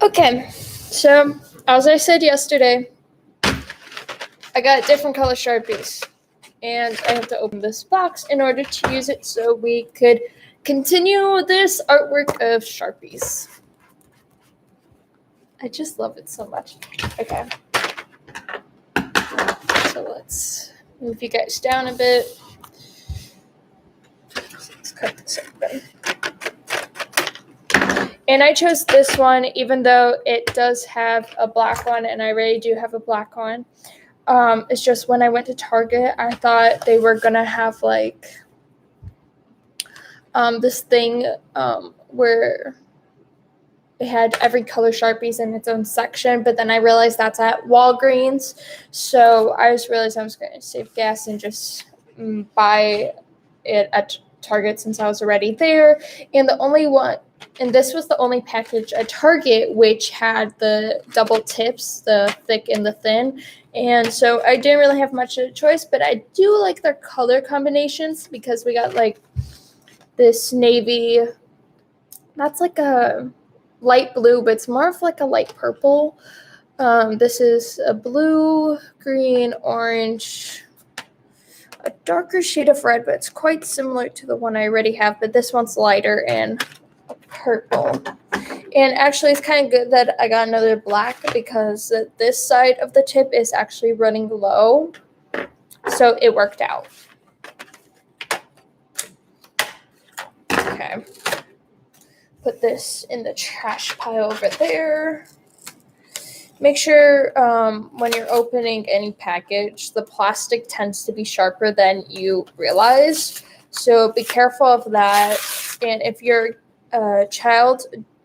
Okay, so as I said yesterday, I got different color Sharpies, and I have to open this box in order to use it so we could continue this artwork of Sharpies. I just love it so much. Okay, so let's move you guys down a bit. Let's cut this open. And I chose this one even though it does have a black one, and I already do have a black one. It's just when I went to Target, I thought they were going to have like this thing where it had every color Sharpies in its own section, but then I realized that's at Walgreens. So I just realized I was going to save gas and just buy it at Target since I was already there. And this was the only package at Target which had the double tips, the thick and the thin. And so I didn't really have much of a choice, but I do like their color combinations because we got like this navy, that's like a light blue, but it's more of like a light purple. This is a blue, green, orange, a darker shade of red, but it's quite similar to the one I already have, but this one's lighter and purple. And actually, it's kind of good that I got another black because this side of the tip is actually running low, so it worked out. Okay. Put this in the trash pile over there. Make sure when you're opening any package, the plastic tends to be sharper than you realize. So be careful of that. And if you're a child,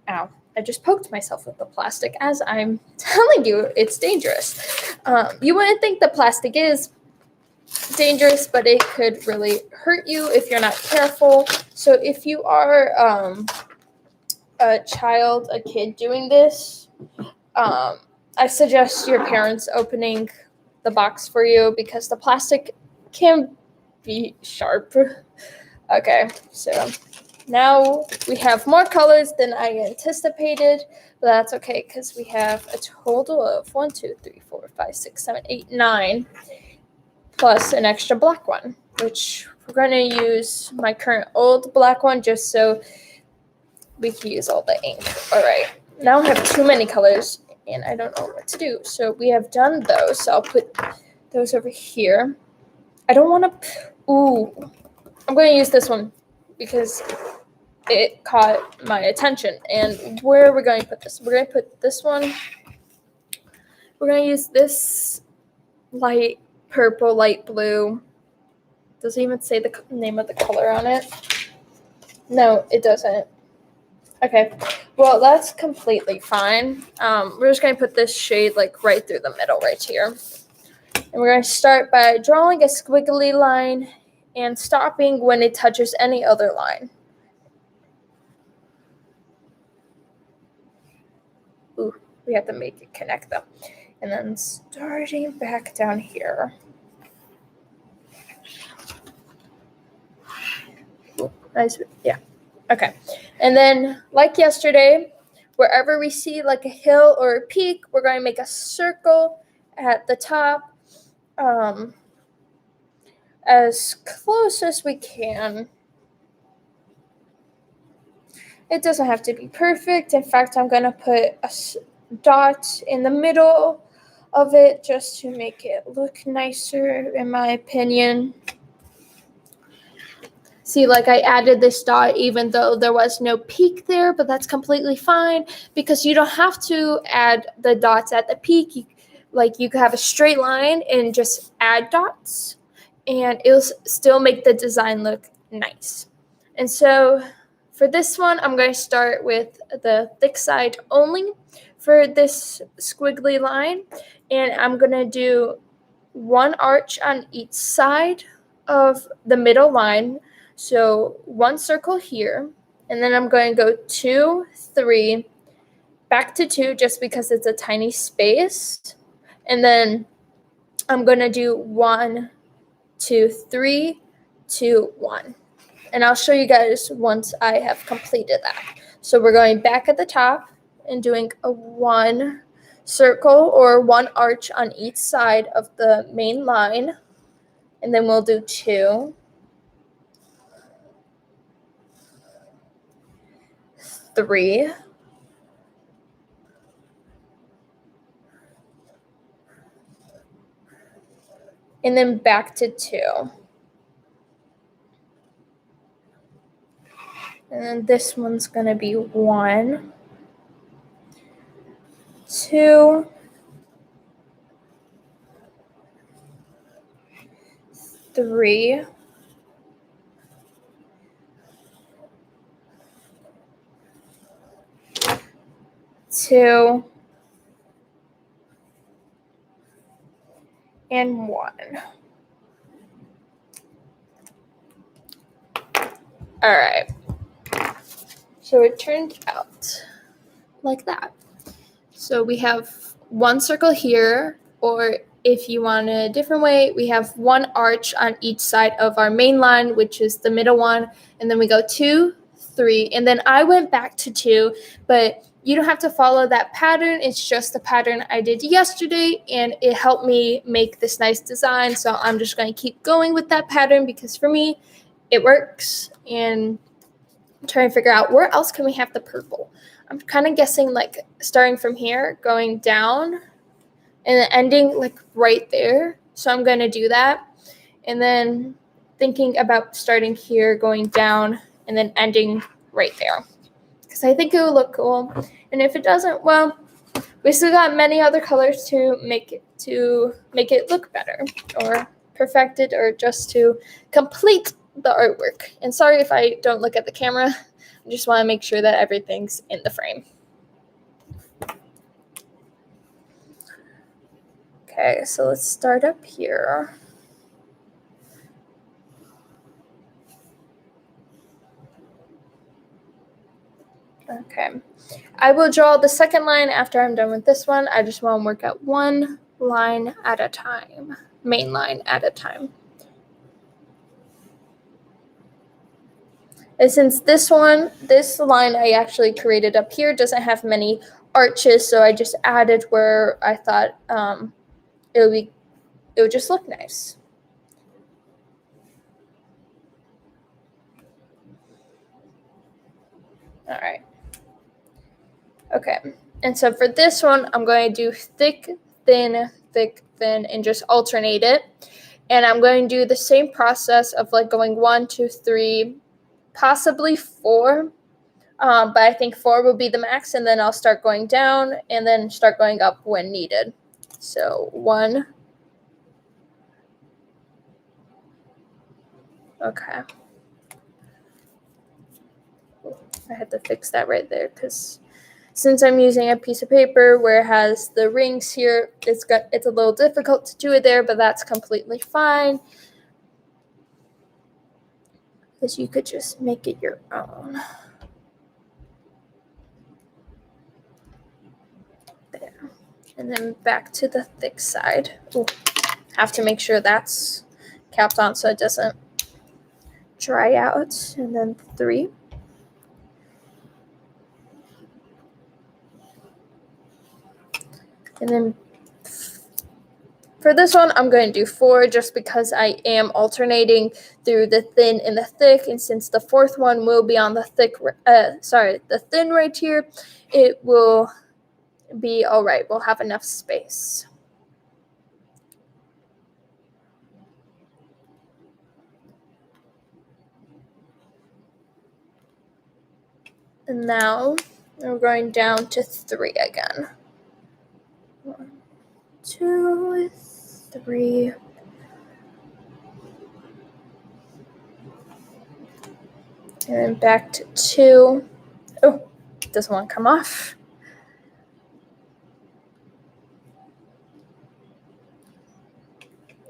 ow, I just poked myself with the plastic as I'm telling you it's dangerous. You wouldn't think the plastic is dangerous, but it could really hurt you if you're not careful. So if you are a kid doing this, I suggest your parents opening the box for you because the plastic can be sharp. Okay, so now we have more colors than I anticipated, but that's okay because we have a total of 1, 2, 3, 4, 5, 6, 7, 8, 9, plus an extra black one, which we're going to use my current old black one just so we can use all the ink. All right, now I have too many colors and I don't know what to do. So we have done those, so I'll put those over here. I don't want to, I'm going to use this one because it caught my attention. And where are we going to put this? We're going to put this one. We're going to use this light purple, light blue. Doesn't even say the name of the color on it. No, it doesn't. Okay, well, that's completely fine. We're just going to put this shade like right through the middle right here. And we're going to start by drawing a squiggly line and stopping when it touches any other line. Ooh, we have to make it connect though. And then starting back down here. Ooh, nice, yeah. Okay, and then like yesterday, wherever we see like a hill or a peak, we're going to make a circle at the top as close as we can. It doesn't have to be perfect. In fact, I'm going to put a dot in the middle of it just to make it look nicer, in my opinion. See, like I added this dot even though there was no peak there, but that's completely fine because you don't have to add the dots at the peak. You could have a straight line and just add dots, and it'll still make the design look nice. And so for this one, I'm going to start with the thick side only for this squiggly line, and I'm going to do one arch on each side of the middle line. So one circle here, and then I'm going to go 2, 3, back to 2 just because it's a tiny space. And then I'm going to do 1, 2, 3, 2, 1. And I'll show you guys once I have completed that. So we're going back at the top, and doing a 1 circle or 1 arch on each side of the main line. And then we'll do 2, 3, and then back to 2. And then this one's going to be 1, 2, 3, 2, and 1. All right. So it turned out like that. So we have 1 circle here, or if you want a different way, we have 1 arch on each side of our main line, which is the middle one, and then we go 2, 3, and then I went back to 2, but you don't have to follow that pattern. It's just the pattern I did yesterday, and it helped me make this nice design, so I'm just going to keep going with that pattern because for me, it works, and I'm trying to figure out where else can we have the purple. I'm kind of guessing like starting from here, going down, and then ending like right there. So I'm going to do that. And then thinking about starting here, going down, and then ending right there. Because I think it will look cool. And if it doesn't, well, we still got many other colors to make it look better or perfect it or just to complete the artwork. And sorry if I don't look at the camera. I just want to make sure that everything's in the frame. Okay, so let's start up here. Okay, I will draw the second line after I'm done with this one. I just want to work at 1 line at a time, main line at a time. And since this line I actually created up here doesn't have many arches, so I just added where I thought it would just look nice. All right. Okay, and so for this one, I'm going to do thick, thin, and just alternate it. And I'm going to do the same process of like going 1, 2, 3, possibly 4. But I think 4 will be the max, and then I'll start going down and then start going up when needed. So 1. Okay. I had to fix that right there because since I'm using a piece of paper where it has the rings here, it's a little difficult to do it there, but that's completely fine. Because you could just make it your own. There. And then back to the thick side. Ooh, have to make sure that's capped on so it doesn't dry out. And then 3. And then for this one, I'm going to do 4 just because I am alternating through the thin and the thick. And since the 4th one will be on the the thin right here, it will be all right. We'll have enough space. And now we're going down to 3 again. 1, 2, 3. And then back to 2. Oh, doesn't want to come off.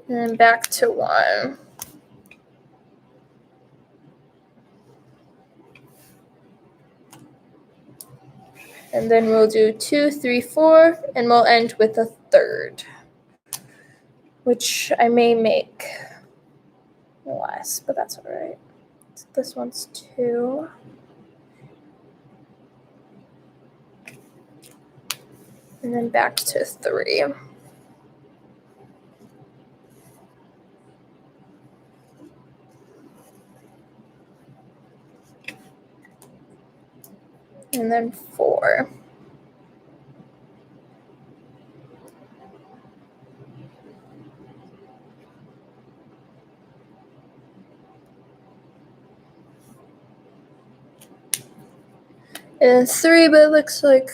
And then back to 1. And then we'll do 2, 3, 4, and we'll end with a 3rd, which I may make less, but that's all right. So this one's 2. and then back to 3. And then 4. And 3, but it looks like,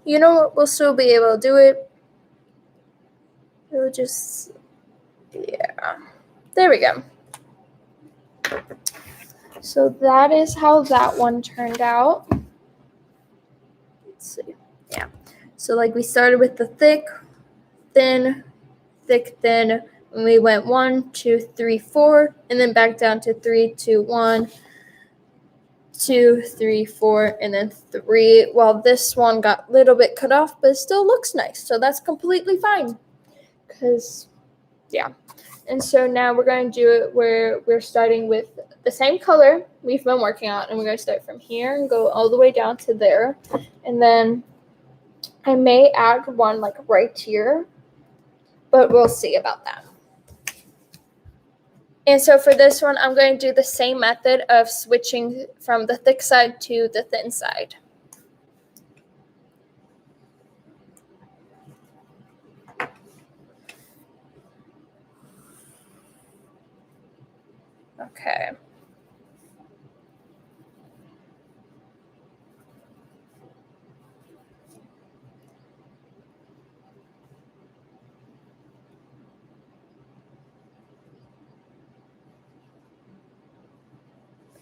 you know what, we'll still be able to do it. We'll just, yeah, there we go. So that is how that one turned out. Let's see, yeah. So like we started with the thick, thin, thick, thin, and we went 1, 2, 3, 4, and then back down to 3, 2, 1, 2, 3, 4, and then 3. Well, this one got a little bit cut off, but it still looks nice. So that's completely fine. Because, yeah. And so now we're going to do it where we're starting with the same color we've been working on. And we're going to start from here and go all the way down to there. And then I may add one like right here. But we'll see about that. And so for this one, I'm going to do the same method of switching from the thick side to the thin side. Okay.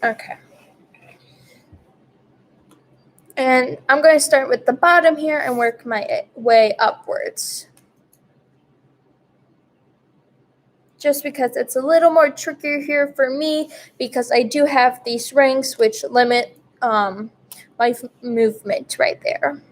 Okay. And I'm going to start with the bottom here and work my way upwards. Just because it's a little more trickier here for me because I do have these rings which limit my movement right there.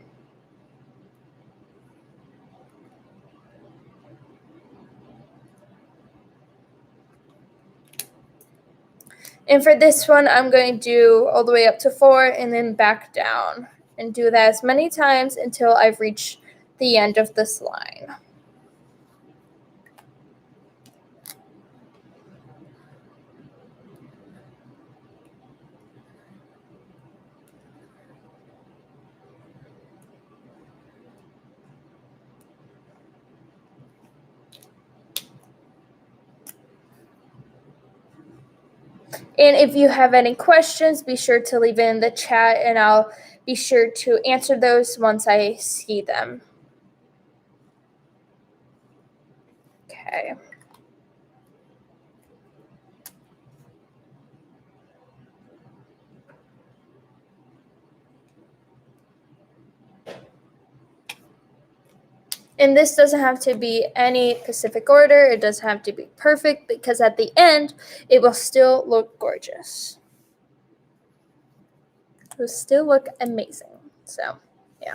And for this one, I'm going to do all the way up to 4 and then back down and do that as many times until I've reached the end of this line. And if you have any questions, be sure to leave it in the chat and I'll be sure to answer those once I see them. Okay. And this doesn't have to be any specific order. It doesn't have to be perfect because at the end, it will still look gorgeous. It will still look amazing. So, yeah.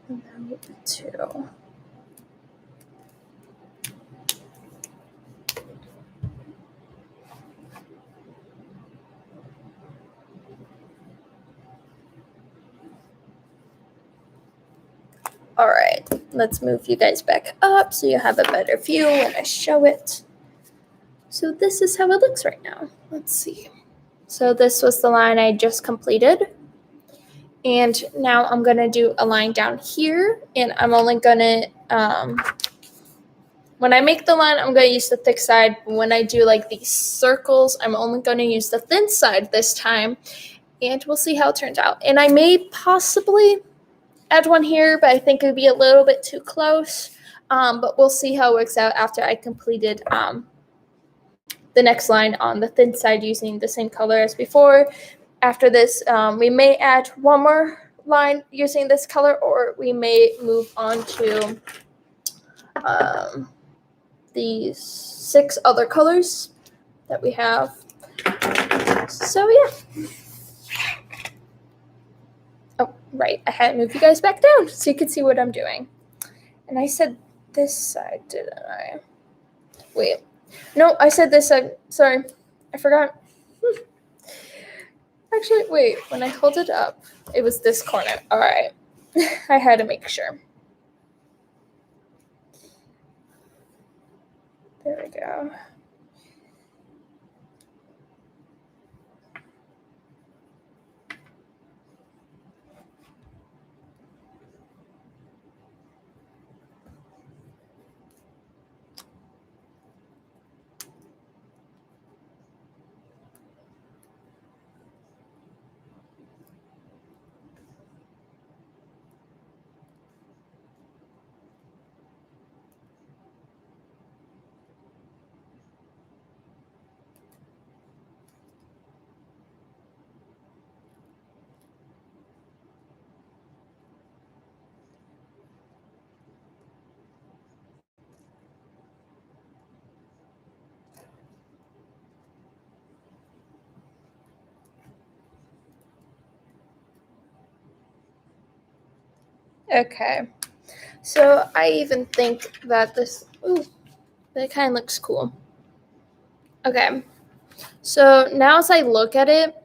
And then 2. All right, let's move you guys back up so you have a better view when I show it. So this is how it looks right now. Let's see. So this was the line I just completed. And now I'm going to do a line down here. And I'm only going to, when I make the line, I'm going to use the thick side. But when I do like these circles, I'm only going to use the thin side this time. And we'll see how it turns out. And I may possibly add one here, but I think it would be a little bit too close. But we'll see how it works out after I completed the next line on the thin side using the same color as before. After this, we may add one more line using this color, or we may move on to these 6 other colors that we have. So yeah. Oh, right. I had to move you guys back down so you could see what I'm doing. And I said this side, didn't I? Wait. No, I said this side. Sorry. I forgot. Actually, wait. When I hold it up, it was this corner. All right. I had to make sure. There we go. Okay. So I even think that that kind of looks cool. Okay. So now as I look at it,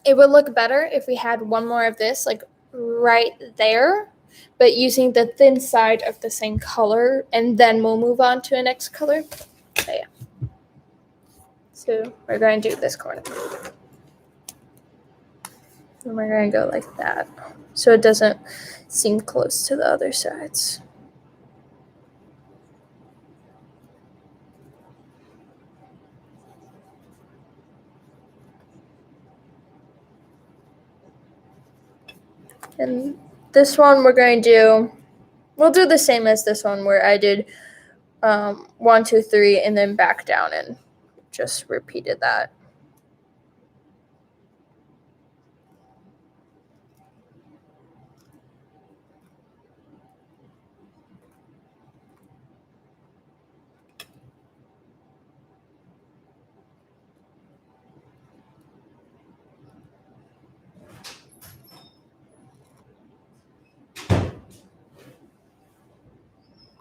it would look better if we had one more of this like right there, but using the thin side of the same color, and then we'll move on to the next color. So yeah. So we're going to do this corner. And we're going to go like that so it doesn't seem close to the other sides. And this one we'll do the same as this one where I did 1, 2, 3, and then back down and just repeated that.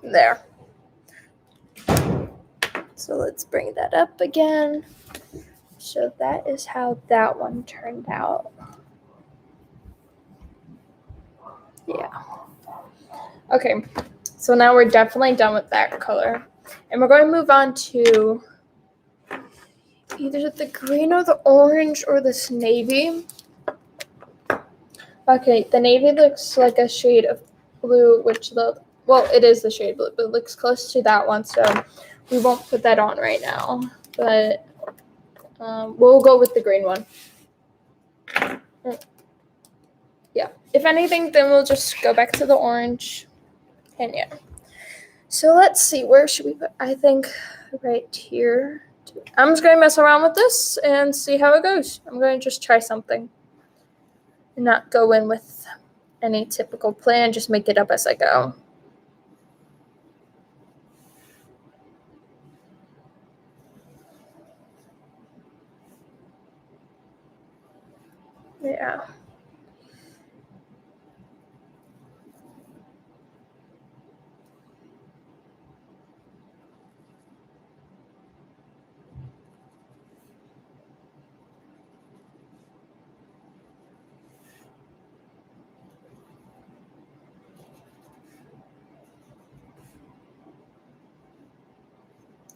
There. So let's bring that up again. So that is how that one turned out. Yeah. Okay, so now we're definitely done with that color. And we're going to move on to either the green or the orange or this navy. Okay, the navy looks like a shade of blue, it is the shade blue, but it looks close to that one, so we won't put that on right now. But we'll go with the green one. Yeah. If anything, then we'll just go back to the orange. And yeah. So let's see, where should we put? I think right here. I'm just going to mess around with this and see how it goes. I'm going to just try something. And not go in with any typical plan, just make it up as I go. Yeah.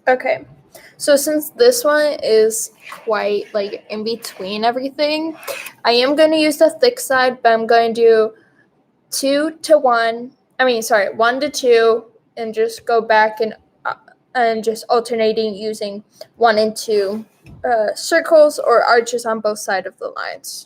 Okay, so since this one is quite like in between everything, I am going to use the thick side, but I'm going to do 2 to 1. 1 to 2, and just go back and just alternating using 1 and 2 circles or arches on both sides of the lines.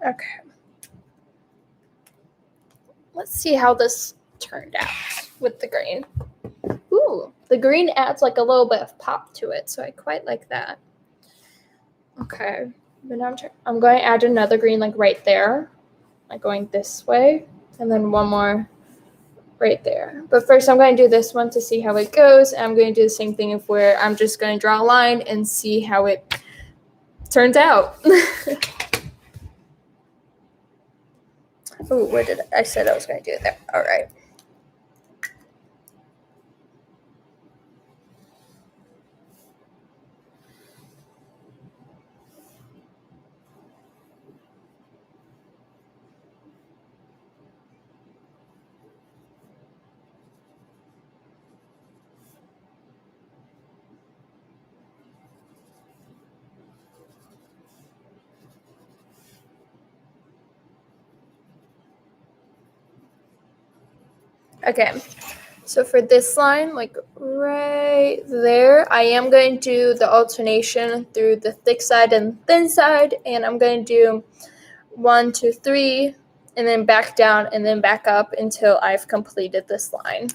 Okay. Let's see how this turned out with the green. Ooh, the green adds like a little bit of pop to it, so I quite like that. Okay, but now I'm going to add another green like right there, like going this way, and then one more right there. But first I'm going to do this one to see how it goes, and I'm going to do the same thing of where I'm just going to draw a line and see how it turns out. Oh, where did I said I was going to do it there. All right. Okay, so for this line, like right there, I am going to do the alternation through the thick side and thin side, and I'm going to do 1, 2, 3, and then back down and then back up until I've completed this line.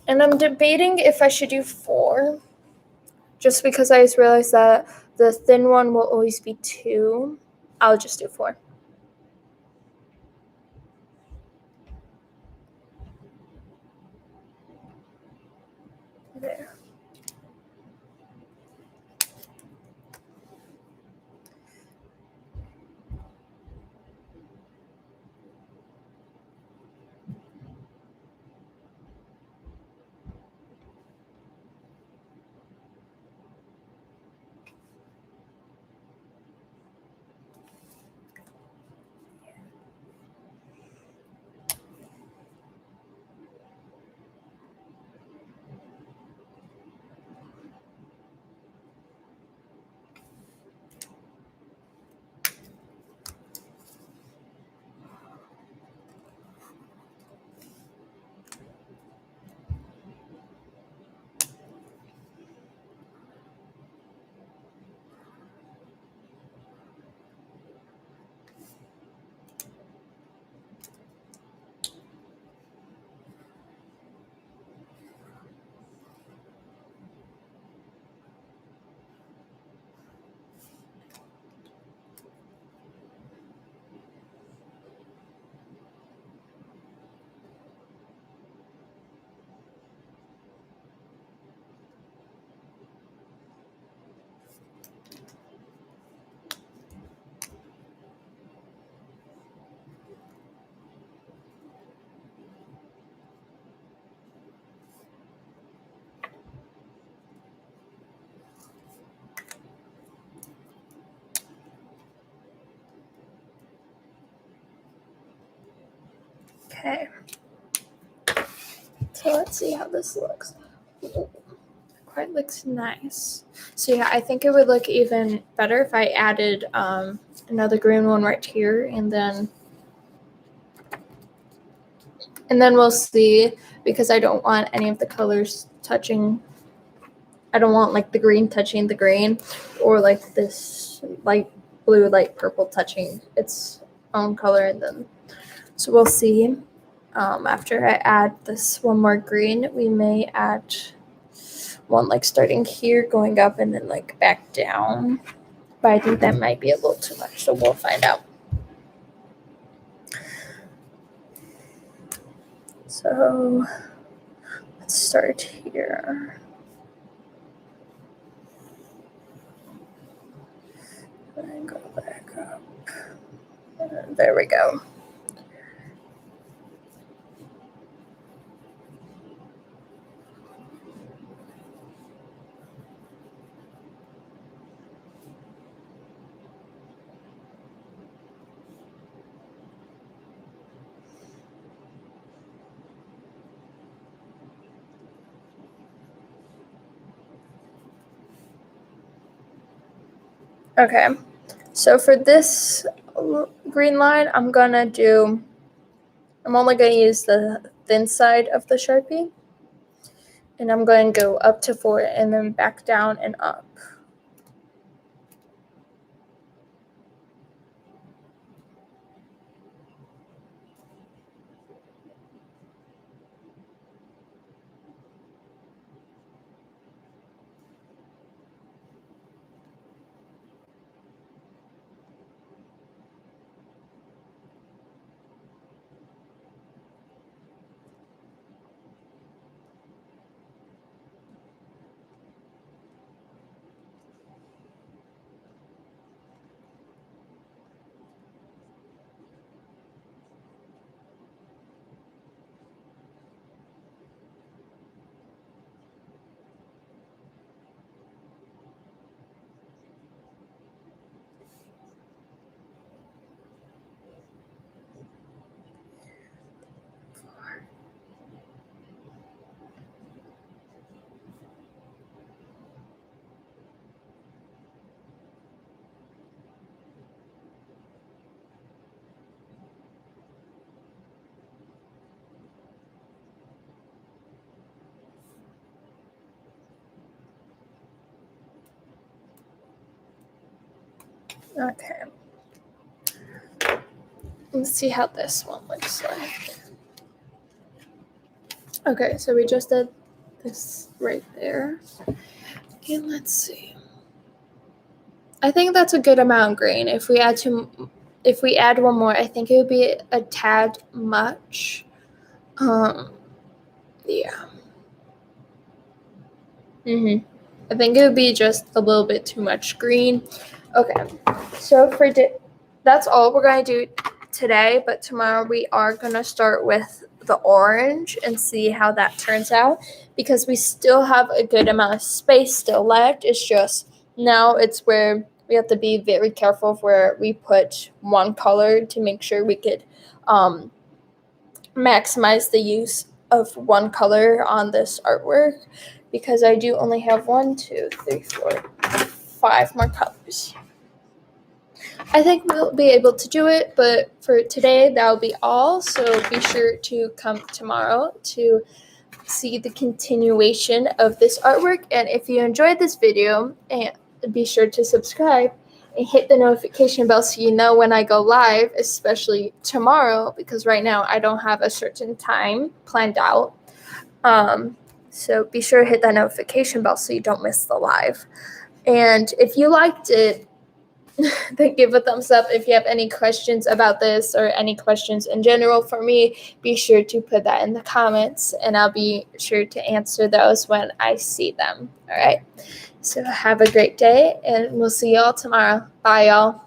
And I'm debating if I should do 4, just because I just realized that the thin one will always be 2. I'll just do 4. There. Okay. So let's see how this looks. Quite looks nice. So yeah, I think it would look even better if I added another green one right here, and then we'll see, because I don't want any of the colors touching. I don't want like the green touching the green, or like this light blue, light purple touching its own color, and then so we'll see. After I add this one more green, we may add one like starting here, going up, and then like back down. But I think that might be a little too much, so we'll find out. So let's start here. And go back up. And there we go. Okay, so for this green line, I'm only going to use the thin side of the Sharpie. And I'm going to go up to 4 and then back down and up. Okay. Let's see how this one looks like. Okay, so we just did this right there. And let's see. I think that's a good amount of green. If we add one more, I think it would be a tad much. Yeah. I think it would be just a little bit too much green. Okay, so that's all we're going to do today, but tomorrow we are going to start with the orange and see how that turns out, because we still have a good amount of space still left. It's just now it's where we have to be very careful of where we put one color to make sure we could maximize the use of one color on this artwork, because I do only have 1, 2, 3, 4, 5 more colors. I think we'll be able to do it, but for today, that'll be all. So be sure to come tomorrow to see the continuation of this artwork. And if you enjoyed this video, be sure to subscribe and hit the notification bell so you know when I go live, especially tomorrow, because right now I don't have a certain time planned out. So be sure to hit that notification bell so you don't miss the live. And if you liked it, then give a thumbs up. If you have any questions about this or any questions in general for me, be sure to put that in the comments, and I'll be sure to answer those when I see them. All right. So have a great day, and we'll see y'all tomorrow. Bye, y'all.